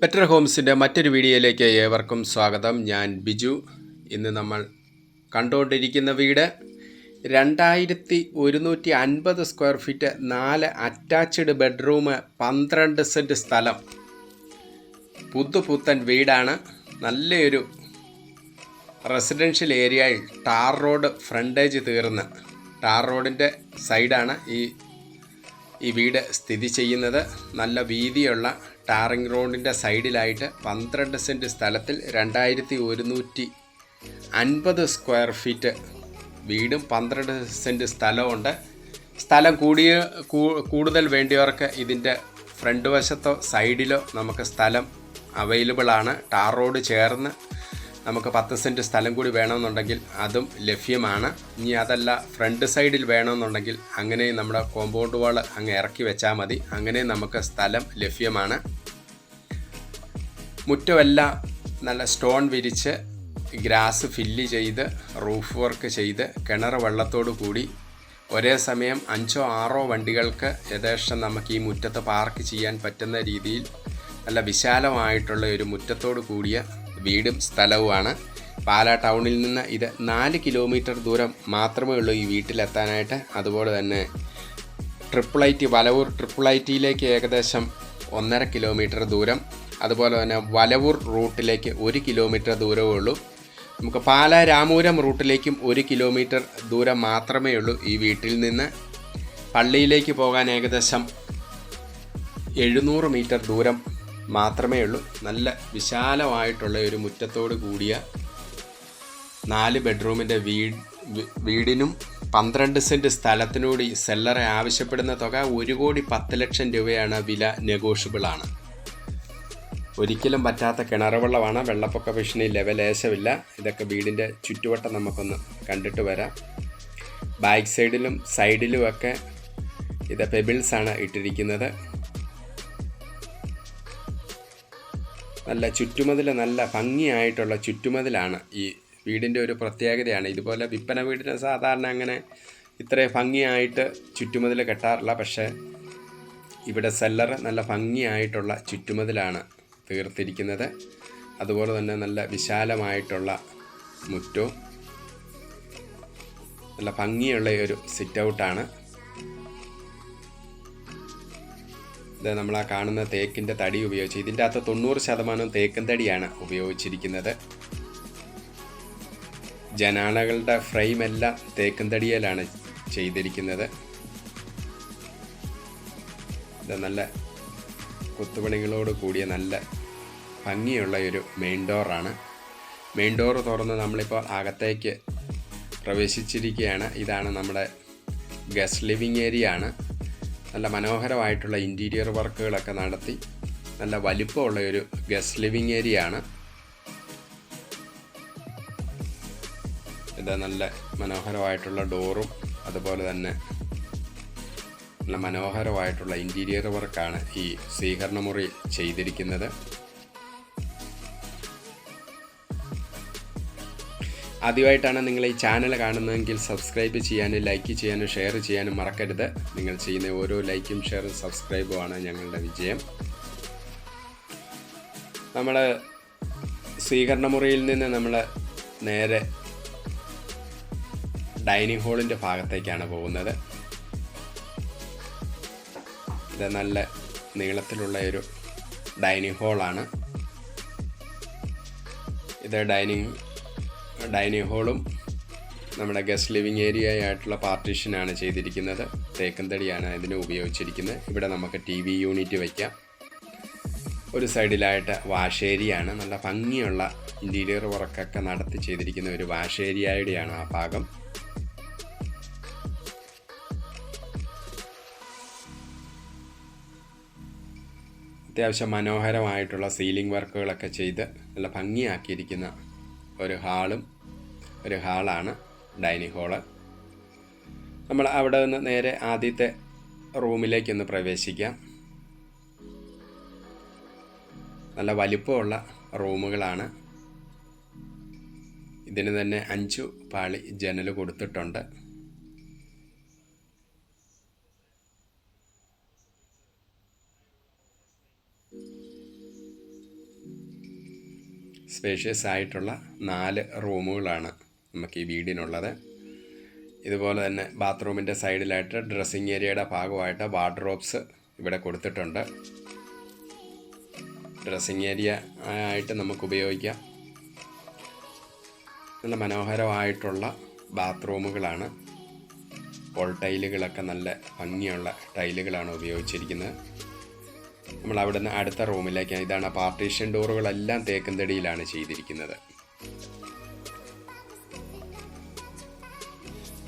Better ഹോംസിൻ്റെ മറ്റൊരു വീഡിയോയിലേക്ക് ഏവർക്കും സ്വാഗതം. ഞാൻ ബിജു. ഇന്ന് നമ്മൾ കണ്ടുകൊണ്ടിരിക്കുന്ന വീട് 2150 square feet, 4 attached bedroom, 12 cent സ്ഥലം, പുതുപുത്തൻ വീടാണ്. നല്ലൊരു റെസിഡൻഷ്യൽ ഏരിയയിൽ ടാർ റോഡ് ഫ്രണ്ടേജ് തീർന്ന് ടാർ റോഡിൻ്റെ സൈഡാണ് ഈ വീട് സ്ഥിതി ചെയ്യുന്നത്. നല്ല വീതിയുള്ള ടാറിംഗ് റോഡിൻ്റെ സൈഡിലായിട്ട് 12 സെൻറ്റ് സ്ഥലത്തിൽ 2150 സ്ക്വയർ ഫീറ്റ് വീടും 12 സെൻറ്റ് സ്ഥലമുണ്ട്. സ്ഥലം കൂടുതൽ വേണ്ടിയവർക്ക് ഇതിൻ്റെ ഫ്രണ്ട് വശത്തോ സൈഡിലോ നമുക്ക് സ്ഥലം അവൈലബിളാണ്. ടാർ റോഡ് ചേർന്ന് നമുക്ക് 10 സെൻറ്റ് സ്ഥലം കൂടി വേണമെന്നുണ്ടെങ്കിൽ അതും ലഭ്യമാണ്. ഇനി അതല്ല ഫ്രണ്ട് സൈഡിൽ വേണമെന്നുണ്ടെങ്കിൽ അങ്ങനെ നമ്മുടെ കോമ്പൗണ്ട് വാൾ അങ്ങ് ഇറക്കി വെച്ചാൽ മതി. അങ്ങനെ നമുക്ക് സ്ഥലം ലഭ്യമാണ്. മുറ്റമെല്ലാം നല്ല സ്റ്റോൺ വിരിച്ച് ഗ്രാസ് ഫില്ല് ചെയ്ത് റൂഫ് വർക്ക് ചെയ്ത് കിണർ വെള്ളത്തോടു കൂടി ഒരേ സമയം 5-6 വണ്ടികൾക്ക് യഥേഷ്ടം നമുക്ക് ഈ മുറ്റത്ത് പാർക്ക് ചെയ്യാൻ പറ്റുന്ന രീതിയിൽ നല്ല വിശാലമായിട്ടുള്ള ഒരു മുറ്റത്തോടു കൂടിയ വീടും സ്ഥലവുമാണ്. പാലാ ടൗണിൽ നിന്ന് ഇത് 4 കിലോമീറ്റർ ദൂരം മാത്രമേ ഉള്ളൂ ഈ വീട്ടിലെത്താനായിട്ട്. അതുപോലെ തന്നെ വലവൂർ ട്രിപ്പിൾ ഐറ്റിയിലേക്ക് ഏകദേശം 1.5 കിലോമീറ്റർ ദൂരം, അതുപോലെ തന്നെ വലവൂർ റൂട്ടിലേക്ക് 1 കിലോമീറ്റർ ദൂരമേ ഉള്ളൂ. നമുക്ക് പാലാ രാമപുരം റൂട്ടിലേക്കും 1 കിലോമീറ്റർ ദൂരം മാത്രമേ ഉള്ളൂ ഈ വീട്ടിൽ നിന്ന്. പള്ളിയിലേക്ക് പോകാൻ ഏകദേശം 700 മീറ്റർ ദൂരം മാത്രമേ ഉള്ളൂ. നല്ല വിശാലമായിട്ടുള്ള ഒരു മുറ്റത്തോട് കൂടിയ 4 ബെഡ്റൂമിൻ്റെ വീടിനും 12 സെൻറ്റ് സ്ഥലത്തിനോട് സെല്ലറെ ആവശ്യപ്പെടുന്ന തുക 1,10,00,000 രൂപയാണ്. വില നെഗോഷ്യബിളാണ്. ഒരിക്കലും പറ്റാത്ത കിണർ വെള്ളമാണ്. വെള്ളപ്പൊക്ക ഭീഷണി ലെവലേശമില്ല. ഇതൊക്കെ വീടിൻ്റെ ചുറ്റുവട്ടം നമുക്കൊന്ന് കണ്ടിട്ട് വരാം. ബാക്ക് സൈഡിലുമൊക്കെ ഇത് പെബിൾസാണ് ഇട്ടിരിക്കുന്നത്. നല്ല ചുറ്റുമതിൽ, നല്ല ഭംഗിയായിട്ടുള്ള ചുറ്റുമതിലാണ് ഈ വീടിൻ്റെ ഒരു പ്രത്യേകതയാണ്. ഇതുപോലെ വിൽപ്പന വീടിന് സാധാരണ അങ്ങനെ ഇത്രയും ഭംഗിയായിട്ട് ചുറ്റുമതിൽ കെട്ടാറില്ല. പക്ഷേ ഇവിടെ സെല്ലർ നല്ല ഭംഗിയായിട്ടുള്ള ചുറ്റുമതിലാണ് തീർത്തിരിക്കുന്നത്. അതുപോലെ തന്നെ നല്ല വിശാലമായിട്ടുള്ള മുറ്റവും നല്ല ഭംഗിയുള്ള ഒരു സിറ്റ് ഔട്ടാണ്. ഇത് നമ്മളാ കാണുന്ന തേക്കിൻ്റെ തടി ഉപയോഗിച്ച്, ഇതിൻ്റെ അകത്ത് 90% തേക്കൻ തടിയാണ് ഉപയോഗിച്ചിരിക്കുന്നത്. ജനാലകളുടെ ഫ്രെയിമെല്ലാം തേക്കൻ തടിയിലാണ് ചെയ്തിരിക്കുന്നത്. ഇത് നല്ല കൊത്തുപണികളോട് കൂടിയ നല്ല ഭംഗിയുള്ള ഒരു മെയിൻ ഡോറാണ്. മെയിൻ ഡോർ തുറന്ന് നമ്മളിപ്പോൾ അകത്തേക്ക് പ്രവേശിച്ചിരിക്കുകയാണ്. ഇതാണ് നമ്മുടെ ഗസ്റ്റ് ലിവിങ് ഏരിയ ആണ്. നല്ല മനോഹരമായിട്ടുള്ള ഇൻറ്റീരിയർ വർക്കുകളൊക്കെ നടത്തി നല്ല വലിപ്പമുള്ള ഒരു ഗസ്റ്റ് ലിവിങ് ഏരിയ ആണ്. ഇത് നല്ല മനോഹരമായിട്ടുള്ള ഡോറും അതുപോലെ തന്നെ നല്ല മനോഹരമായിട്ടുള്ള ഇൻറ്റീരിയർ വർക്കാണ് ഈ സ്വീകരണ മുറി ചെയ്തിരിക്കുന്നത്. ആദ്യമായിട്ടാണ് നിങ്ങൾ ഈ ചാനൽ കാണുന്നതെങ്കിൽ സബ്സ്ക്രൈബ് ചെയ്യാനും ലൈക്ക് ചെയ്യാനും ഷെയർ ചെയ്യാനും മറക്കരുത്. നിങ്ങൾ ചെയ്യുന്ന ഓരോ ലൈക്കും ഷെയറും സബ്സ്ക്രൈബുമാണ് ഞങ്ങളുടെ വിജയം. നമ്മൾ സ്വീകരണ മുറിയിൽ നിന്ന് നമ്മൾ നേരെ ഡൈനിങ് ഹാളിൻ്റെ ഭാഗത്തേക്കാണ് പോകുന്നത്. ഇത് നല്ല നീളത്തിലുള്ള ഒരു ഡൈനിങ് ഹാളാണ്. ഇത് ഡൈനിങ് ഹാളും നമ്മുടെ ഗസ്റ്റ് ലിവിങ് ഏരിയ ആയിട്ടുള്ള പാർട്ടീഷനാണ് ചെയ്തിരിക്കുന്നത്. തേക്കൻ തടിയാണ് ഇതിന് ഉപയോഗിച്ചിരിക്കുന്നത്. ഇവിടെ നമുക്ക് TV യൂണിറ്റ് വയ്ക്കാം. ഒരു സൈഡിലായിട്ട് വാഷ് ഏരിയയാണ്. നല്ല ഭംഗിയുള്ള ഇൻറ്റീരിയർ വർക്കൊക്കെ നടത്തി ചെയ്തിരിക്കുന്ന ഒരു വാഷ് ഏരിയയുടെയാണ് ആ ഭാഗം. അത്യാവശ്യം മനോഹരമായിട്ടുള്ള സീലിംഗ് വർക്കുകളൊക്കെ ചെയ്ത് നല്ല ഭംഗിയാക്കിയിരിക്കുന്ന ഒരു ഹാളാണ് ഡൈനിങ് ഹാള്. നമ്മൾ അവിടെ നിന്ന് നേരെ ആദ്യത്തെ റൂമിലേക്കൊന്ന് പ്രവേശിക്കാം. നല്ല വലിപ്പമുള്ള റൂമുകളാണ്. ഇതിന് തന്നെ 5 പാളി ജനൽ കൊടുത്തിട്ടുണ്ട്. സ്പേഷ്യസ് ആയിട്ടുള്ള 4 റൂമുകളാണ് നമുക്ക് ഈ വീടിനുള്ളത്. ഇതുപോലെ തന്നെ ബാത്റൂമിൻ്റെ സൈഡിലായിട്ട് ഡ്രസ്സിങ് ഏരിയയുടെ ഭാഗമായിട്ട് വാർഡ്രോബ്സ് ഇവിടെ കൊടുത്തിട്ടുണ്ട്. ഡ്രസ്സിങ് ഏരിയ ആയിട്ട് നമുക്ക് ഉപയോഗിക്കാം. നല്ല മനോഹരമായിട്ടുള്ള ബാത്റൂമുകളാണ്. പോൾ ടൈലുകളൊക്കെ നല്ല ഭംഗിയുള്ള ടൈലുകളാണ് ഉപയോഗിച്ചിരിക്കുന്നത്. നമ്മൾ അവിടുന്ന് അടുത്ത റൂമിലേക്ക്, ഇതാണ് പാർട്ടീഷൻ ഡോറുകളെല്ലാം തേക്കും തടിയിലാണ് ചെയ്തിരിക്കുന്നത്.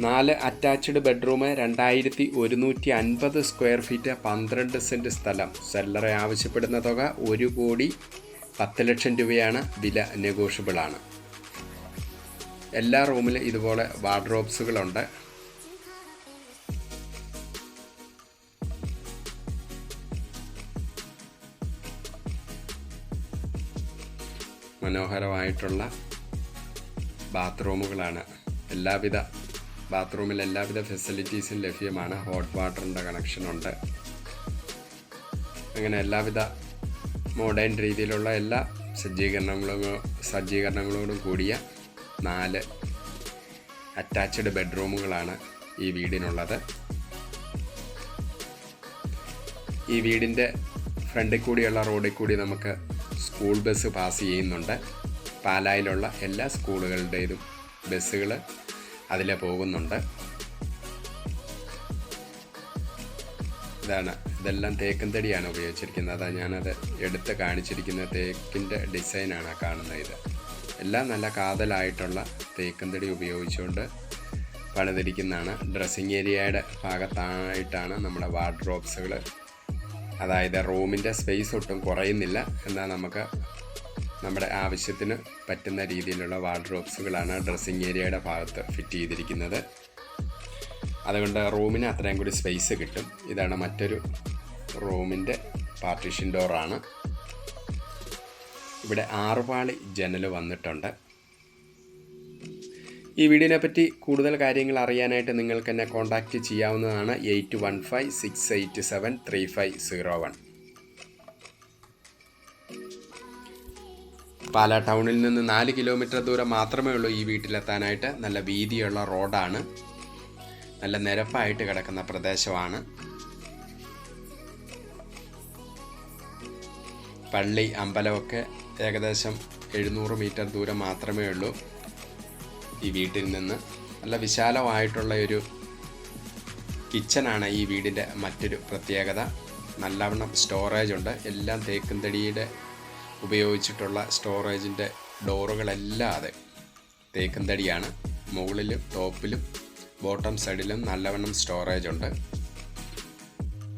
4 attached bedroom, 2150 square feet, 12 cent സ്ഥലം. സെല്ലറെ ആവശ്യപ്പെടുന്ന തുക 1,10,00,000 രൂപയാണ്. വില നെഗോഷ്യബിളാണ്. എല്ലാ റൂമിലും ഇതുപോലെ വാർഡ്രോബ്സുകളുണ്ട്. മനോഹരമായിട്ടുള്ള ബാത്റൂമുകളാണ്. ബാത്റൂമിൽ എല്ലാവിധ ഫെസിലിറ്റീസും ലഭ്യമാണ്. ഹോട്ട് വാട്ടറിൻ്റെ കണക്ഷനുണ്ട്. അങ്ങനെ എല്ലാവിധ മോഡേൺ രീതിയിലുള്ള എല്ലാ സജ്ജീകരണങ്ങളോടും കൂടിയ 4 അറ്റാച്ച്ഡ് ബെഡ്റൂമുകളാണ് ഈ വീടിനുള്ളത്. ഈ വീടിൻ്റെ ഫ്രണ്ടിൽ കൂടിയുള്ള റോഡിൽ കൂടി നമുക്ക് സ്കൂൾ ബസ് പാസ് ചെയ്യുന്നുണ്ട്. പാലായിലുള്ള എല്ലാ സ്കൂളുകളുടേതും ബസ്സുകൾ അതിലെ പോകുന്നുണ്ട്. ഇതെല്ലാം തേക്കും തടിയാണ് ഉപയോഗിച്ചിരിക്കുന്നത്. അതാണ് ഞാനത് എടുത്ത് കാണിച്ചിരിക്കുന്ന തേക്കിൻ്റെ ഡിസൈനാണ് കാണുന്നത്. ഇത് എല്ലാം നല്ല കാതലായിട്ടുള്ള തേക്കും തടി ഉപയോഗിച്ചുകൊണ്ട് പണിതിരിക്കുന്നതാണ്. ഡ്രസ്സിങ് ഏരിയയുടെ ഭാഗത്തായിട്ടാണ് നമ്മുടെ വാർഡ്രോബ്സുകൾ. അതായത് റൂമിൻ്റെ സ്പേസ് ഒട്ടും കുറയുന്നില്ല. എന്നാൽ നമുക്ക് നമ്മുടെ ആവശ്യത്തിന് പറ്റുന്ന രീതിയിലുള്ള വാർഡ്രോബ്സുകളാണ് ഡ്രസ്സിങ് ഏരിയയുടെ ഭാഗത്ത് ഫിറ്റ് ചെയ്തിരിക്കുന്നത്. അതുകൊണ്ട് റൂമിന് അത്രയും കൂടി സ്പേസ് കിട്ടും. ഇതാണ് മറ്റൊരു റൂമിൻ്റെ പാർട്ടീഷൻ ഡോറാണ്. ഇവിടെ 6 പാളി ജനൽ വന്നിട്ടുണ്ട്. ഈ വീഡിയോനെ പറ്റി കൂടുതൽ കാര്യങ്ങൾ അറിയാനായിട്ട് നിങ്ങൾക്ക് എന്നെ കോൺടാക്റ്റ് ചെയ്യാവുന്നതാണ്. 8156873501. പാലാ ടൗണിൽ നിന്ന് 4 കിലോമീറ്റർ ദൂരം മാത്രമേ ഉള്ളൂ ഈ വീട്ടിലെത്താനായിട്ട്. നല്ല വീതിയുള്ള റോഡാണ്. നല്ല നിരപ്പായിട്ട് കിടക്കുന്ന പ്രദേശമാണ്. പള്ളി, അമ്പലമൊക്കെ ഏകദേശം 700 മീറ്റർ ദൂരം മാത്രമേ ഉള്ളൂ ഈ വീട്ടിൽ നിന്ന്. നല്ല വിശാലമായിട്ടുള്ള ഒരു കിച്ചനാണ് ഈ വീടിൻ്റെ മറ്റൊരു പ്രത്യേകത. നല്ലവണ്ണം സ്റ്റോറേജ് ഉണ്ട്. എല്ലാം തേക്കും തടിയുടെ ഉപയോഗിച്ചിട്ടുള്ള സ്റ്റോറേജിൻ്റെ ഡോറുകളെല്ലാം അതെ തേക്കും തടിയാണ്. മുകളിലും ടോപ്പിലും ബോട്ടം സൈഡിലും നല്ലവണ്ണം സ്റ്റോറേജ് ഉണ്ട്.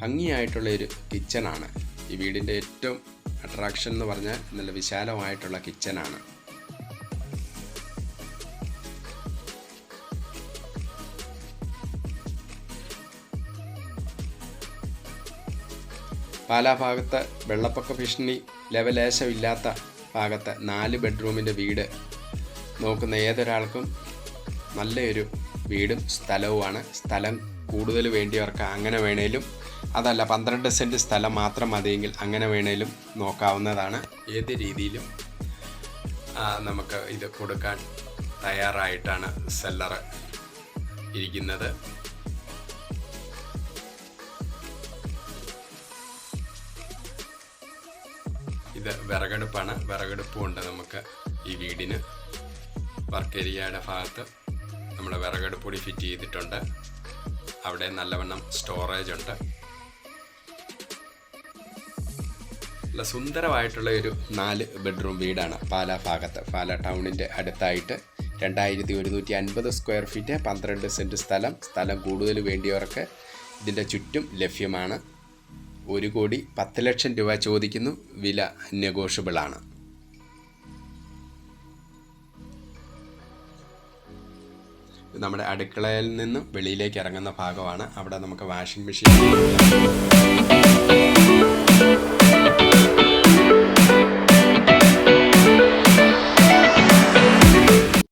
ഭംഗിയായിട്ടുള്ളൊരു കിച്ചനാണ്. ഈ വീടിൻ്റെ ഏറ്റവും അട്രാക്ഷൻ എന്ന് പറഞ്ഞാൽ നല്ല വിശാലമായിട്ടുള്ള കിച്ചനാണ്. പാലാ ഭാഗത്ത് വെള്ളപ്പൊക്ക ഭീഷണി ലെവലേശമില്ലാത്ത ഭാഗത്ത് 4 ബെഡ്റൂമിൻ്റെ വീട് നോക്കുന്ന ഏതൊരാൾക്കും നല്ലൊരു വീടും സ്ഥലവുമാണ്. സ്ഥലം കൂടുതൽ വേണ്ടിയവർക്ക് അങ്ങനെ വേണേലും, അതല്ല 12 സെൻറ്റ് സ്ഥലം മാത്രം മതിയെങ്കിൽ അങ്ങനെ വേണേലും നോക്കാവുന്നതാണ്. ഏത് രീതിയിലും നമുക്ക് ഇത് കൊടുക്കാൻ തയ്യാറായിട്ടാണ് സെല്ലർ ഇരിക്കുന്നത്. ഇത് വിറകടുപ്പാണ്. വിറകടുപ്പുണ്ട് നമുക്ക് ഈ വീടിന്. വർക്ക് ഏരിയയുടെ ഭാഗത്ത് നമ്മുടെ വിറകടുപ്പ് കൂടി ഫിറ്റ് ചെയ്തിട്ടുണ്ട്. അവിടെ നല്ലവണ്ണം സ്റ്റോറേജ് ഉണ്ട്. നല്ല സുന്ദരമായിട്ടുള്ള ഒരു 4 ബെഡ്റൂം വീടാണ് പാലാ ഭാഗത്ത്. പാലാ ടൗണിൻ്റെ അടുത്തായിട്ട് 2150 സ്ക്വയർ ഫീറ്റ്, 12 സെൻറ്റ് സ്ഥലം കൂടുതൽ വേണ്ടിയവർക്ക് ഇതിൻ്റെ ചുറ്റും ലഭ്യമാണ്. 1,10,00,000 രൂപ ചോദിക്കുന്നു. വില നെഗോഷ്യബിളാണ്. നമ്മുടെ അടുക്കളയിൽ നിന്നും വെളിയിലേക്ക് ഇറങ്ങുന്ന ഭാഗമാണ്. അവിടെ നമുക്ക് വാഷിംഗ് മെഷീൻ